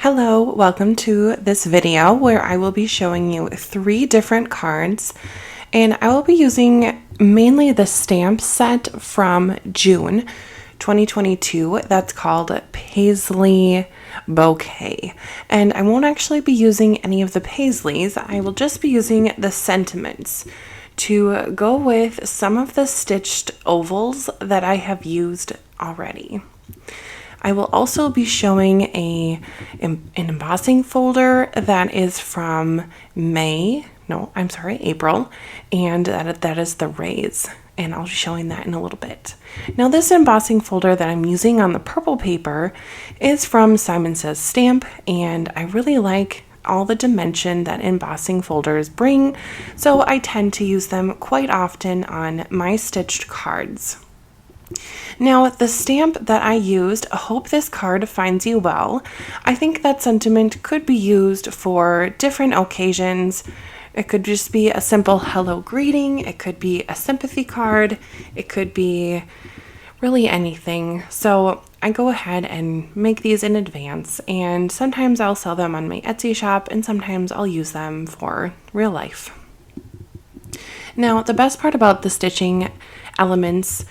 Hello, welcome to this video where I will be showing you 3 different cards, and I will be using mainly the stamp set from June 2022 that's called Paisley Bouquet. And I won't actually be using any of the paisleys, I will just be using the sentiments to go with some of the stitched ovals that I have used already. I will also be showing an embossing folder that is from April, and that is the rays, and I'll be showing that in a little bit. Now this embossing folder that I'm using on the purple paper is from Simon Says Stamp, and I really like all the dimension that embossing folders bring, so I tend to use them quite often on my stitched cards. Now, the stamp that I used, Hope This Card Finds You Well, I think that sentiment could be used for different occasions. It could just be a simple hello greeting, it could be a sympathy card, it could be really anything. So I go ahead and make these in advance, and sometimes I'll sell them on my Etsy shop, and sometimes I'll use them for real life. Now, the best part about the stitching elements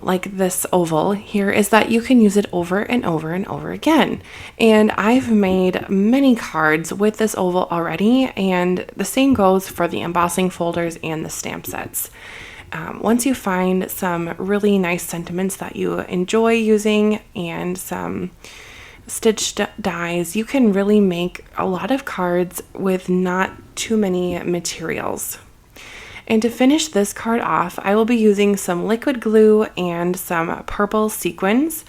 like this oval here is that you can use it over and over and over again. And I've made many cards with this oval already, and the same goes for the embossing folders and the stamp sets. Once you find some really nice sentiments that you enjoy using and some stitched dies, you can really make a lot of cards with not too many materials. And to finish this card off, I will be using some liquid glue and some purple sequins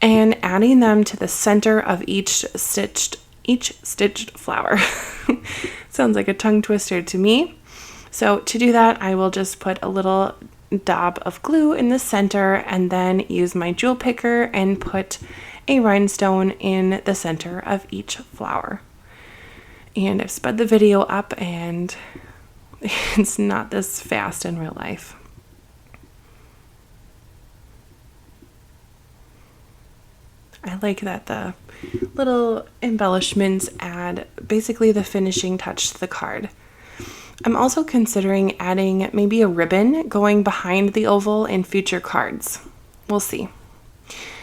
and adding them to the center of each stitched flower. Sounds like a tongue twister to me. So to do that, I will just put a little dab of glue in the center and then use my jewel picker and put a rhinestone in the center of each flower. And I've sped the video up, and it's not this fast in real life. I like that the little embellishments add basically the finishing touch to the card. I'm also considering adding maybe a ribbon going behind the oval in future cards. We'll see.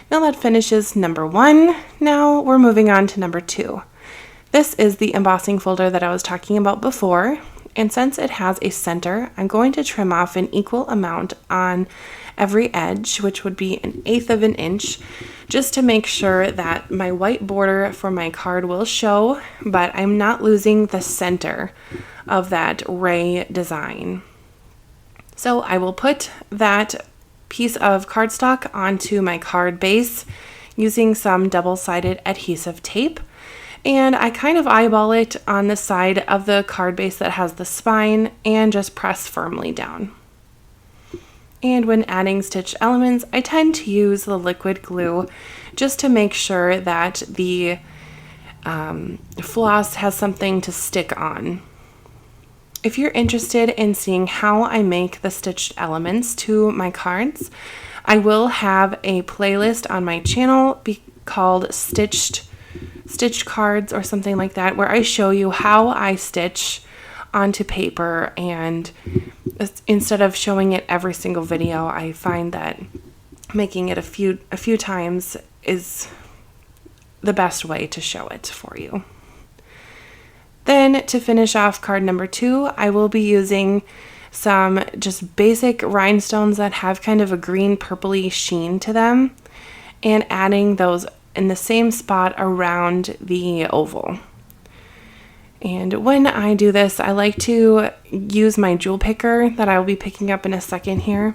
Now that finishes number 1. Now we're moving on to number 2. This is the embossing folder that I was talking about before. And since it has a center, I'm going to trim off an equal amount on every edge, which would be 1/8 of an inch, just to make sure that my white border for my card will show, but I'm not losing the center of that ray design. So I will put that piece of cardstock onto my card base using some double-sided adhesive tape. And I kind of eyeball it on the side of the card base that has the spine and just press firmly down. And when adding stitch elements, I tend to use the liquid glue just to make sure that the floss has something to stick on. If you're interested in seeing how I make the stitched elements to my cards, I will have a playlist on my channel called Stitched cards or something like that, where I show you how I stitch onto paper, and instead of showing it every single video, I find that making it a few times is the best way to show it for you. Then to finish off card number 2, I will be using some just basic rhinestones that have kind of a green purpley sheen to them and adding those in the same spot around the oval. And when I do this, I like to use my jewel picker that I will be picking up in a second here,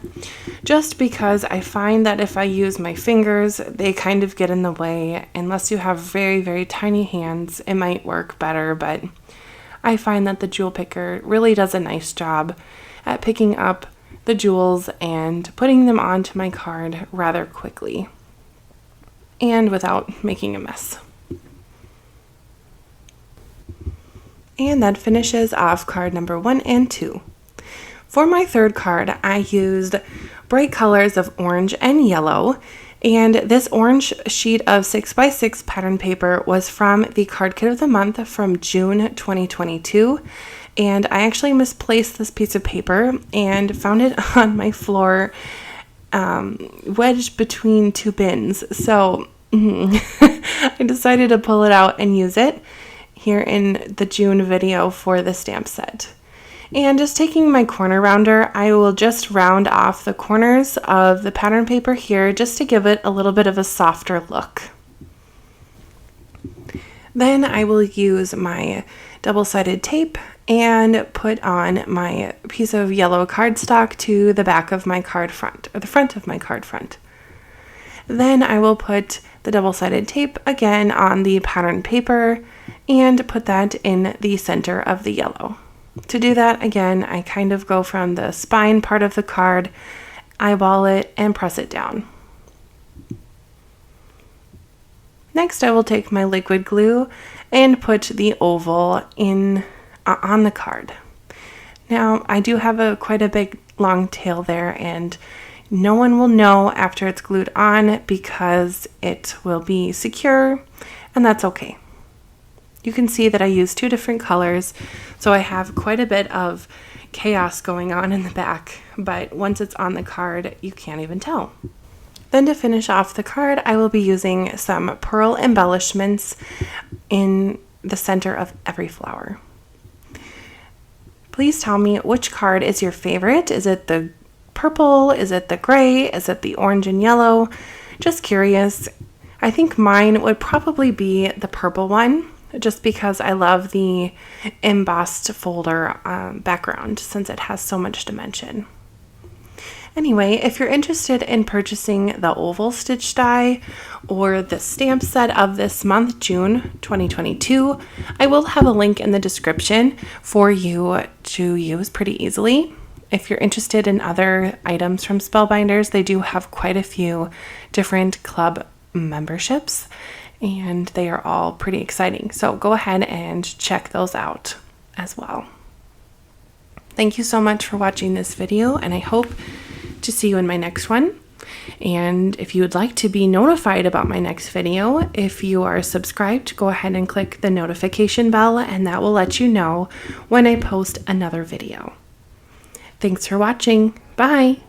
just because I find that if I use my fingers, they kind of get in the way. Unless you have very, very tiny hands, it might work better, but I find that the jewel picker really does a nice job at picking up the jewels and putting them onto my card rather quickly and without making a mess. And that finishes off card number 1 and 2. For my third card, I used bright colors of orange and yellow And this orange sheet of 6x6 pattern paper was from the card kit of the month from June 2022. And I actually misplaced this piece of paper and found it on my floor, wedged between two bins. So I decided to pull it out and use it here in the June video for the stamp set. And just taking my corner rounder, I will just round off the corners of the pattern paper here just to give it a little bit of a softer look. Then I will use my double-sided tape and put on my piece of yellow cardstock to the back of my card front, or the front of my card front. Then I will put the double-sided tape again on the pattern paper and put that in the center of the yellow. To do that, again, I kind of go from the spine part of the card, eyeball it, and press it down. Next, I will take my liquid glue and put the oval in on the card. Now, I do have quite a big long tail there, and no one will know after it's glued on because it will be secure, and that's okay. You can see that I use two different colors, so I have quite a bit of chaos going on in the back, but once it's on the card, you can't even tell. Then to finish off the card, I will be using some pearl embellishments in the center of every flower. Please tell me which card is your favorite. Is it the purple? Is it the gray? Is it the orange and yellow? Just curious. I think mine would probably be the purple one, just because I love the embossed folder background since it has so much dimension. Anyway, if you're interested in purchasing the oval stitch die or the stamp set of this month, June 2022, I will have a link in the description for you to use pretty easily. If you're interested in other items from Spellbinders, they do have quite a few different club memberships, and they are all pretty exciting. So go ahead and check those out as well. Thank you so much for watching this video, and I hope to see you in my next one. And if you would like to be notified about my next video, if you are subscribed, go ahead and click the notification bell, and that will let you know when I post another video. Thanks for watching. Bye.